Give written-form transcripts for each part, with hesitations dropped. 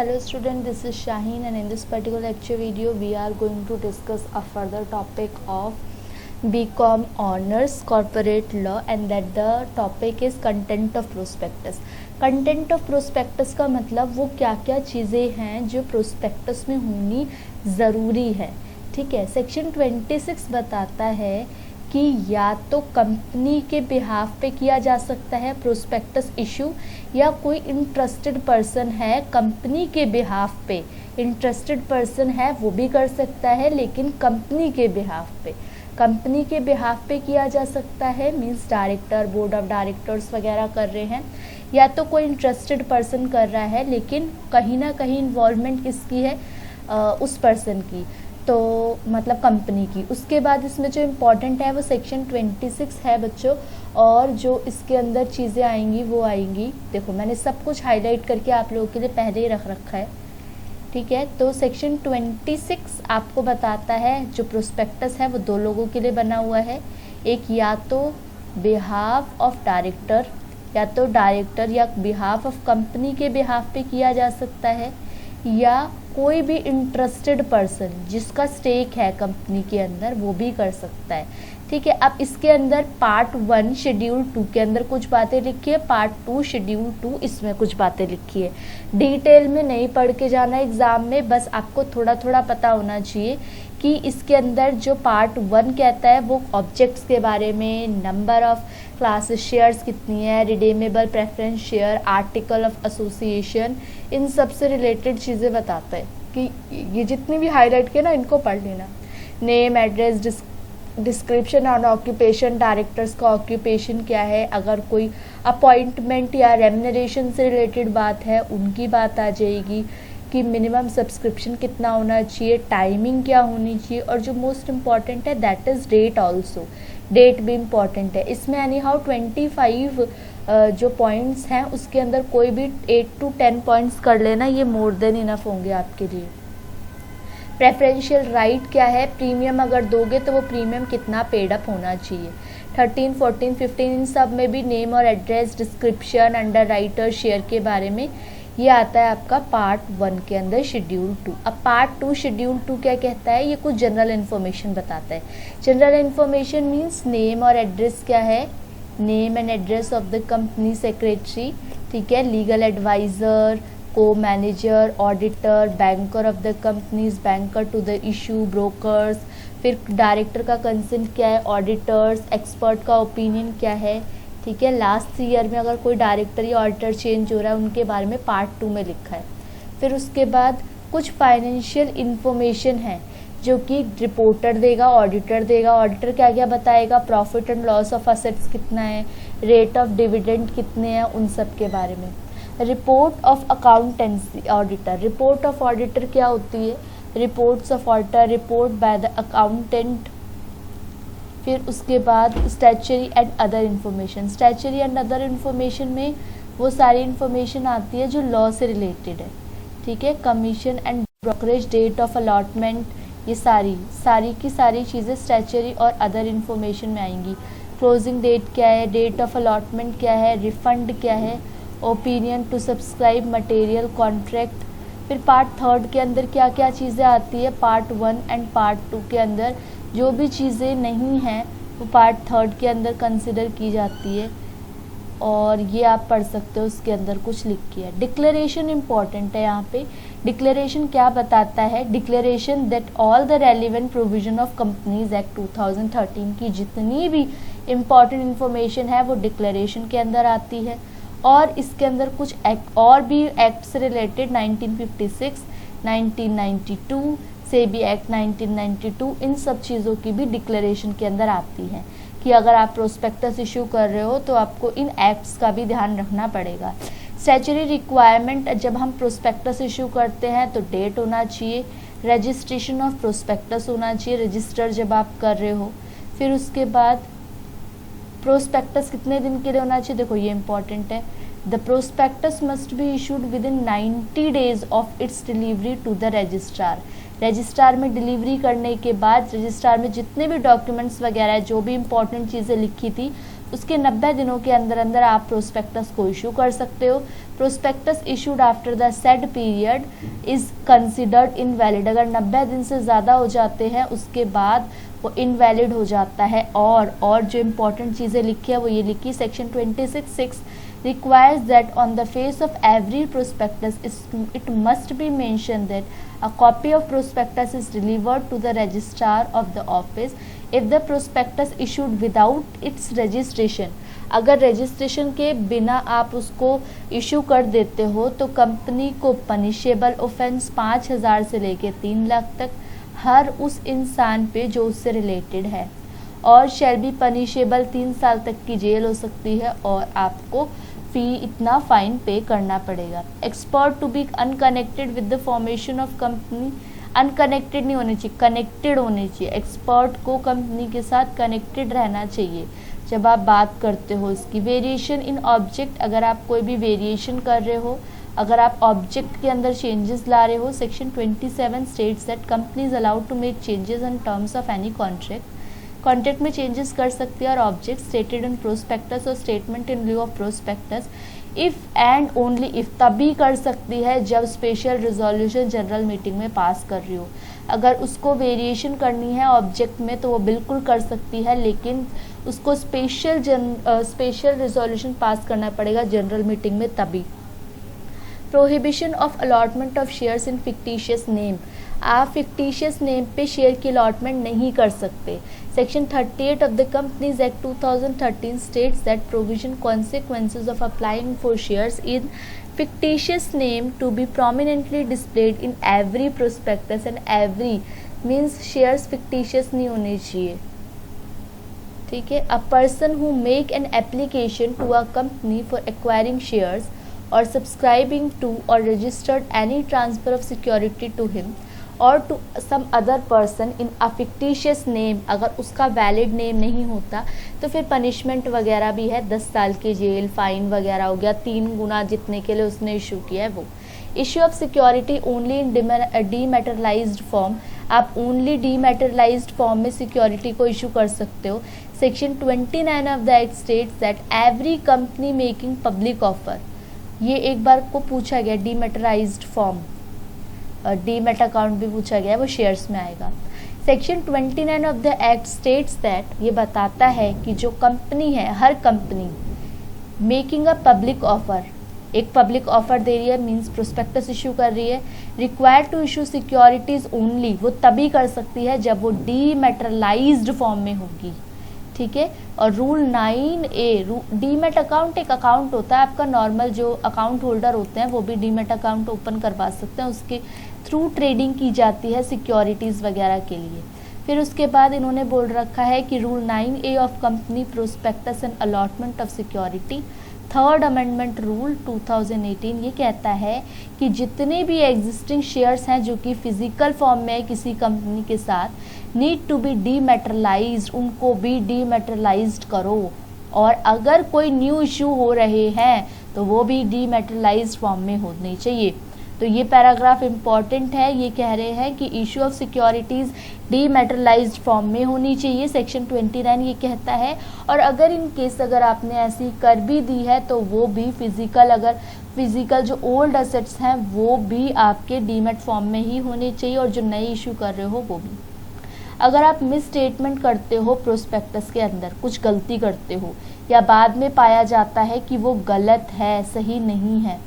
Hello student, this is Shaheen and in this particular lecture video we are going to discuss a further topic of BCom Honors Corporate Law and that the topic is Content of Prospectus. Content of Prospectus का मतलब वो क्या क्या चीज़ें हैं जो prospectus में होनी ज़रूरी है। ठीक है, सेक्शन 26 बताता है कि या तो कंपनी के बिहाफ पे किया जा सकता है प्रोस्पेक्टस इशू, या कोई इंटरेस्टेड पर्सन है कंपनी के बिहाफ पे, इंटरेस्टेड पर्सन है वो भी कर सकता है, लेकिन कंपनी के बिहाफ पे किया जा सकता है। Means director, board of directors वगैरह कर रहे हैं, या तो कोई इंटरेस्टेड पर्सन कर रहा है लेकिन कहीं ना कहीं इन्वॉल्वमेंट किसकी है, उस पर्सन की, तो मतलब कंपनी की। उसके बाद इसमें जो इम्पोर्टेंट है वो सेक्शन 26 है बच्चों, और जो इसके अंदर चीज़ें आएंगी वो आएंगी, देखो मैंने सब कुछ हाईलाइट करके आप लोगों के लिए पहले ही रख रखा है। ठीक है, तो सेक्शन 26 आपको बताता है जो प्रोस्पेक्टस है वो दो लोगों के लिए बना हुआ है, एक या तो बिहाफ ऑफ डायरेक्टर, या तो डायरेक्टर या बिहाफ ऑफ कंपनी के बिहाफ पे किया जा सकता है, या कोई भी इंटरेस्टेड पर्सन जिसका स्टेक है कंपनी के अंदर वो भी कर सकता है। ठीक है, अब इसके अंदर पार्ट 1 शेड्यूल 2 के अंदर कुछ बातें लिखी है, पार्ट 2 शेड्यूल 2 इसमें कुछ बातें लिखी है। डिटेल में नहीं पढ़ के जाना एग्जाम में, बस आपको थोड़ा थोड़ा पता होना चाहिए कि इसके अंदर जो पार्ट 1 कहता है वो ऑब्जेक्ट्स के बारे में, नंबर ऑफ क्लासेस, शेयर्स कितनी है, redeemable preference share, article of association, इन सब से रिलेटेड चीज़ें बताता है कि ये जितनी भी हाईलाइट किए ना इनको पढ़ लेना। नेम, एड्रेस, डिस्क्रिप्शन और ऑक्यूपेशन, डायरेक्टर्स का ऑक्यूपेशन क्या है, अगर कोई अपॉइंटमेंट या रेम्यूनरेशन से रिलेटेड बात है उनकी बात आ जाएगी, कि मिनिमम सब्सक्रिप्शन कितना होना चाहिए, टाइमिंग क्या होनी चाहिए, और जो मोस्ट इम्पॉर्टेंट है that is date also, date भी इम्पॉर्टेंट है इसमें। एनी हाउ 25 जो पॉइंट्स हैं उसके अंदर कोई भी 8 to 10 पॉइंट्स कर लेना, ये मोर देन इनफ होंगे आपके लिए। प्रेफरेंशियल राइट क्या है, प्रीमियम अगर दोगे तो वो प्रीमियम कितना पेड अप होना चाहिए। 13, 14, 15 इन सब में भी नेम और address, description, under writer, share के बारे में ये आता है आपका पार्ट 1 के अंदर शेड्यूल 2। अब पार्ट 2 शेड्यूल 2 क्या कहता है, ये कुछ जनरल इन्फॉर्मेशन बताता है। जनरल इन्फॉर्मेशन मीन्स नेम और एड्रेस क्या है, name and address of the company secretary, ठीक है, legal adviser, co manager, auditor, banker of the companies, banker to the issue, brokers, फिर डायरेक्टर का कंसेंट क्या है, ऑडिटर्स, एक्सपर्ट का ओपिनियन क्या है। ठीक है, लास्ट ईयर में अगर कोई डायरेक्टर या ऑडिटर चेंज हो रहा है उनके बारे में पार्ट 2 में लिखा है। फिर उसके बाद कुछ फाइनेंशियल इन्फॉर्मेशन है जो कि रिपोर्टर देगा, ऑडिटर देगा। ऑडिटर क्या क्या बताएगा, profit and loss of assets कितना है, रेट ऑफ डिविडेंड कितने हैं, उन सब के बारे में। Report of accountancy auditor, report of auditor क्या होती है, reports of auditor, report by the accountant. फिर उसके बाद statutory and other information, statutory and other information में वो सारी इन्फॉर्मेशन आती है जो लॉ से रिलेटेड है। ठीक है, commission and brokerage, date of allotment, ये सारी की सारी चीज़ें स्टैचुरी और अदर इन्फॉर्मेशन में आएंगी। क्लोजिंग डेट क्या है, डेट ऑफ अलॉटमेंट क्या है, रिफंड क्या है, opinion to subscribe material contract. फिर पार्ट 3 के अंदर क्या क्या चीज़ें आती है, पार्ट 1 एंड पार्ट 2 के अंदर जो भी चीज़ें नहीं हैं वो पार्ट 3 के अंदर कंसिडर की जाती है, और ये आप पढ़ सकते हो, उसके अंदर कुछ लिखी है। डिक्लेरेशन इम्पॉर्टेंट है यहाँ पे। डिक्लेरेशन क्या बताता है, declaration that all the relevant provision of companies act 2013 की जितनी भी इम्पॉर्टेंट इन्फॉर्मेशन है वो डिक्लेरेशन के अंदर आती है। और इसके अंदर कुछ एक्ट और भी एक्ट से रिलेटेड 1956, 1992, सेबी एक्ट 1992, इन सब चीज़ों की भी डिक्लेरेशन के अंदर आती है कि अगर आप प्रोस्पेक्टस इशू कर रहे हो तो आपको इन एक्ट्स का भी ध्यान रखना पड़ेगा। स्टैचुटरी रिक्वायरमेंट, जब हम प्रोस्पेक्टस इशू करते हैं तो डेट होना चाहिए, रजिस्ट्रेशन ऑफ प्रोस्पेक्टस होना चाहिए, रजिस्टर जब आप कर रहे हो। फिर उसके बाद प्रोस्पेक्टस कितने दिन के लिए होना चाहिए, देखो ये इंपॉर्टेंट है। The prospectus must be issued within 90 days of its delivery to the registrar. Registrar में डिलीवरी करने के बाद रजिस्ट्रार में जितने भी डॉक्यूमेंट्स वगैरह जो भी इंपॉर्टेंट चीज़ें लिखी थी उसके 90 दिनों के अंदर अंदर आप प्रोस्पेक्टस को इशू कर सकते हो। Prospectus issued after the said period is considered invalid. अगर 90 दिन से ज़्यादा हो जाते हैं उसके बाद वो इनवैलिड हो जाता है। और जो इम्पोर्टेंट चीज़ें लिखी है वो ये लिखी, section 26(6) requires that on the face of every prospectus it must be mentioned that a copy of prospectus is delivered to the registrar of the office if the prospectus issued without its registration। अगर registration के बिना आप उसको issue कर देते हो तो company को पनिशेबल ऑफेंस 5,000 से लेकर 3 लाख तक हर उस इंसान पे जो उससे रिलेटेड है, और शैल बी पनिशेबल 3 साल तक की जेल हो सकती है, और आपको फी इतना फाइन पे करना पड़ेगा। Expert to be unconnected with the formation of company, unconnected नहीं होने चाहिए, कनेक्टेड होने चाहिए। एक्सपर्ट को कंपनी के साथ कनेक्टेड रहना चाहिए जब आप बात करते हो इसकी। वेरिएशन इन ऑब्जेक्ट, अगर आप कोई भी वेरिएशन कर रहे हो, अगर आप ऑब्जेक्ट के अंदर चेंजेस ला रहे हो, section 27 states that company is allowed to make changes in terms of any contract. Contract में चेंजेस कर सकती है और ऑब्जेक्ट स्टेटेड इन प्रोस्पेक्टस और statement in lieu of prospectus if and only if तभी कर सकती है जब स्पेशल रिजोल्यूशन जनरल मीटिंग में पास कर रही हो। अगर उसको वेरिएशन करनी है ऑब्जेक्ट में तो वो बिल्कुल कर सकती है, लेकिन उसको स्पेशल रिजोल्यूशन पास करना पड़ेगा जनरल मीटिंग में तभी। Prohibition of allotment of shares in fictitious name, आप फिक्टिशियस नेम पे शेयर की अलॉटमेंट नहीं कर सकते। Section 38 of the companies act 2013 states that provision consequences of applying for shares in fictitious name to be prominently displayed in every prospectus and every means shares fictitious नहीं होने चाहिए, ठीक है। A person who make an application to a company for acquiring shares or subscribing to or registered any transfer of security to him or to some other person in a fictitious name, अगर उसका valid name नहीं होता तो फिर punishment वगैरह भी है, 10 साल की जेल, फाइन वगैरह हो गया, 3 गुना जितने के लिए उसने इशू किया है वो। Issue of security only in dematerialised form, आप ओनली डीमैटेरियलाइज्ड फॉर्म में सिक्योरिटी को इशू कर सकते हो। Section 29 of the act states that every company making public offer, ये एक बार को पूछा गया डीमैटेरियलाइज्ड फॉर्म, डीमैट अकाउंट भी पूछा गया है, वो शेयर्स में आएगा। Section 29 of the act states that, ये बताता है कि जो कंपनी है, हर company making a public offer, एक पब्लिक ऑफर दे रही है मींस प्रोस्पेक्टस इशू कर रही है, required to issue securities only, वो तभी कर सकती है जब वो डीमैटेरियलाइज्ड फॉर्म में होगी, ठीक है। और रूल 9A, डीमैट अकाउंट एक अकाउंट होता है आपका, नॉर्मल जो अकाउंट होल्डर होते हैं वो भी डीमैट अकाउंट ओपन करवा सकते हैं, उसके थ्रू ट्रेडिंग की जाती है सिक्योरिटीज़ वगैरह के लिए। फिर उसके बाद इन्होंने बोल रखा है कि rule 9A of company prospectus and allotment of security, third amendment rule 2018, ये कहता है कि जितने भी एग्जिस्टिंग शेयर्स हैं जो कि फिजिकल फॉर्म में है किसी कंपनी के साथ, नीड टू बी डीमैटेरियलाइज्ड, उनको भी डीमैटेरियलाइज्ड करो, और अगर कोई न्यू इशू हो रहे हैं तो वो भी डीमैटेरियलाइज्ड फॉर्म में होने चाहिए। तो ये पैराग्राफ इम्पॉर्टेंट है, ये कह रहे हैं कि इशू ऑफ सिक्योरिटीज़ डीमैटेरियलाइज्ड फॉर्म में होनी चाहिए, सेक्शन 29 ये कहता है। और अगर इन केस अगर आपने ऐसी कर भी दी है तो वो भी फिजिकल, अगर फिजिकल जो ओल्ड असेट्स हैं वो भी आपके डीमैट फॉर्म में ही होने चाहिए, और जो नए इशू कर रहे हो वो भी। अगर आप मिस स्टेटमेंट करते हो प्रोस्पेक्टस के अंदर, कुछ गलती करते हो या बाद में पाया जाता है कि वो गलत है, सही नहीं है,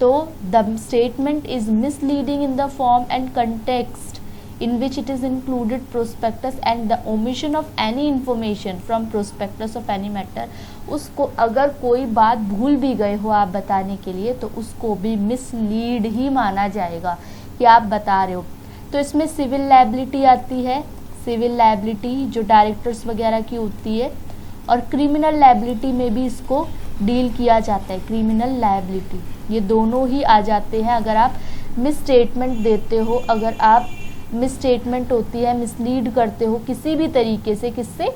तो the statement is misleading in the form and context in which it is included prospectus and the omission of any information from prospectus of any matter, उसको अगर कोई बात भूल भी गए हो आप बताने के लिए तो उसको भी मिसलीड ही माना जाएगा कि आप बता रहे हो। तो इसमें सिविल लायबिलिटी आती है, सिविल लायबिलिटी जो डायरेक्टर्स वगैरह की होती है, और क्रिमिनल लायबिलिटी में भी इसको डील किया जाता है, क्रिमिनल लायबिलिटी, ये दोनों ही आ जाते हैं अगर आप मिस स्टेटमेंट देते हो, अगर आप मिस स्टेटमेंट होती है, मिसलीड करते हो किसी भी तरीके से, किससे,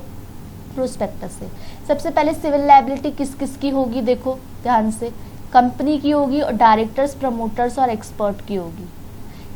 प्रोस्पेक्टस से। सबसे पहले सिविल लायबिलिटी किस किस की होगी, देखो ध्यान से, कंपनी की होगी और डायरेक्टर्स, प्रमोटर्स और एक्सपर्ट की होगी।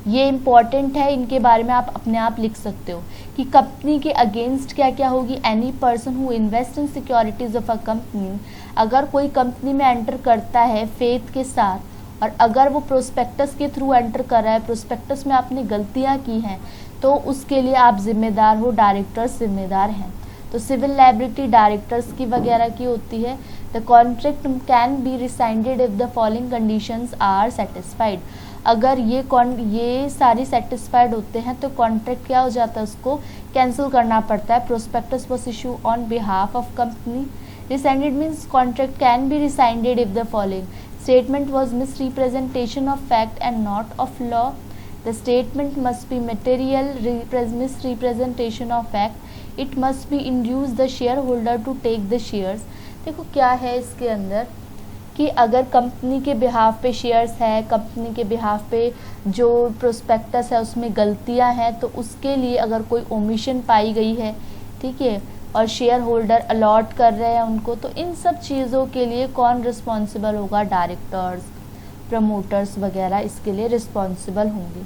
ये इम्पॉर्टेंट है, इनके बारे में आप अपने आप लिख सकते हो कि कंपनी के अगेंस्ट क्या क्या होगी। Any person who invest in securities of a company, अगर कोई कंपनी में एंटर करता है फेथ के साथ और अगर वो प्रोस्पेक्टस के थ्रू एंटर कर रहा है, प्रोस्पेक्टस में आपने गलतियां की हैं, तो उसके लिए आप जिम्मेदार हो, डायरेक्टर्स जिम्मेदार हैं। तो सिविल लायबिलिटी डायरेक्टर्स की वगैरह की होती है। The contract can be rescinded if the following conditions are satisfied. अगर ये सारी सेटिस्फाइड होते हैं तो कॉन्ट्रैक्ट क्या हो जाता है, उसको कैंसिल करना पड़ता है। Prospectus was issue on behalf of company. Rescinded means contract can be rescinded if the following statement was misrepresentation of fact and not of law. The statement must be material misrepresentation of fact. It must be induce the shareholder to take the shares. देखो क्या है इसके अंदर कि अगर company के behalf पे shares है, कंपनी के बिहाफ पे जो प्रोस्पेक्टस है उसमें गलतियां हैं, तो उसके लिए अगर कोई ओमिशन पाई गई है, ठीक है, और शेयर होल्डर अलॉट कर रहे हैं उनको, तो इन सब चीज़ों के लिए कौन रिस्पॉन्सिबल होगा? डायरेक्टर्स, प्रमोटर्स वगैरह इसके लिए रिस्पॉन्सिबल होंगे।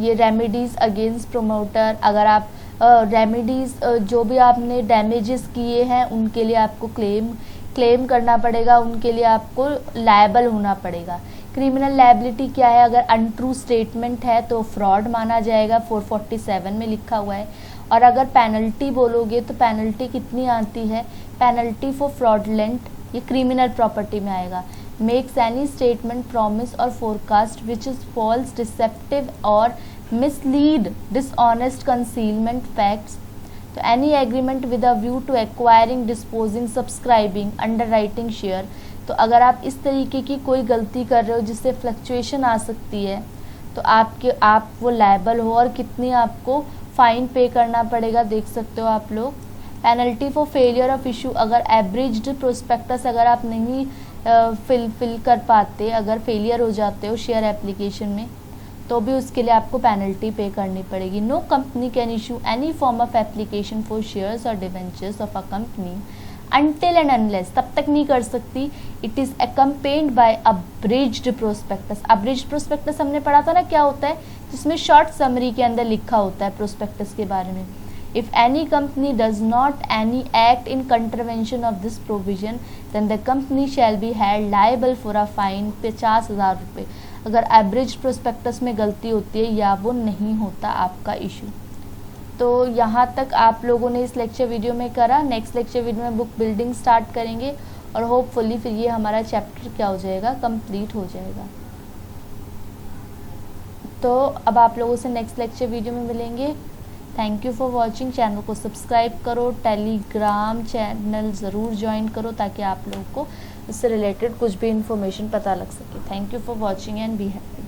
ये रेमेडीज़ अगेंस्ट प्रमोटर, अगर आप रेमेडीज़ जो भी आपने डैमेजेस किए हैं उनके लिए आपको क्लेम करना पड़ेगा, उनके लिए आपको लायबल होना पड़ेगा। क्रिमिनल लायबिलिटी क्या है? अगर अनट्रू स्टेटमेंट है तो फ्रॉड माना जाएगा, 447 में लिखा हुआ है। और अगर पेनल्टी बोलोगे तो पेनल्टी कितनी आती है? पेनल्टी फॉर फ्रॉडलेंट, ये क्रिमिनल प्रॉपर्टी में आएगा। मेक्स एनी स्टेटमेंट, प्रॉमिस और forecast which is false, deceptive और मिसलीड, डिसऑनेस्ट, कंसीलमेंट फैक्ट्स। तो any agreement with a view to acquiring, disposing, subscribing, underwriting share. तो अगर आप इस तरीके की कोई गलती कर रहे हो जिससे फ्लक्चुएशन आ सकती है, तो आप वो लायबल हो, और कितनी आपको फ़ाइन पे करना पड़ेगा देख सकते हो आप लोग। Penalty for failure of issue, अगर एवरेज्ड प्रोस्पेक्टस अगर आप नहीं फिल कर पाते, अगर फेलियर हो जाते हो शेयर एप्लीकेशन में, तो भी उसके लिए आपको पेनल्टी पे करनी पड़ेगी। No company can issue any form of application for shares और debentures of a company until and unless, तब तक नहीं कर सकती, it is accompanied by abridged prospectus. Abridged prospectus हमने पढ़ा था ना क्या होता है, जिसमें शॉर्ट समरी के अंदर लिखा होता है प्रोस्पेक्टस के बारे में। If any company does not any act in contravention of this provision, then the company shall be held liable for a fine 50,000 रुपये। अगर एवरेज प्रोस्पेक्टस में गलती होती है या वो नहीं होता आपका इशू। तो यहाँ तक आप लोगों ने इस लेक्चर वीडियो में करा। नेक्स्ट लेक्चर वीडियो में बुक बिल्डिंग स्टार्ट करेंगे और होपफुली फिर ये हमारा चैप्टर क्या हो जाएगा, कंप्लीट हो जाएगा। तो अब आप लोगों से नेक्स्ट लेक्चर वीडियो में मिलेंगे। Thank you for watching. Channel को सब्सक्राइब करो, टेलीग्राम चैनल ज़रूर ज्वाइन करो ताकि आप लोगों को इससे रिलेटेड कुछ भी इन्फॉर्मेशन पता लग सके। Thank you for watching and be happy.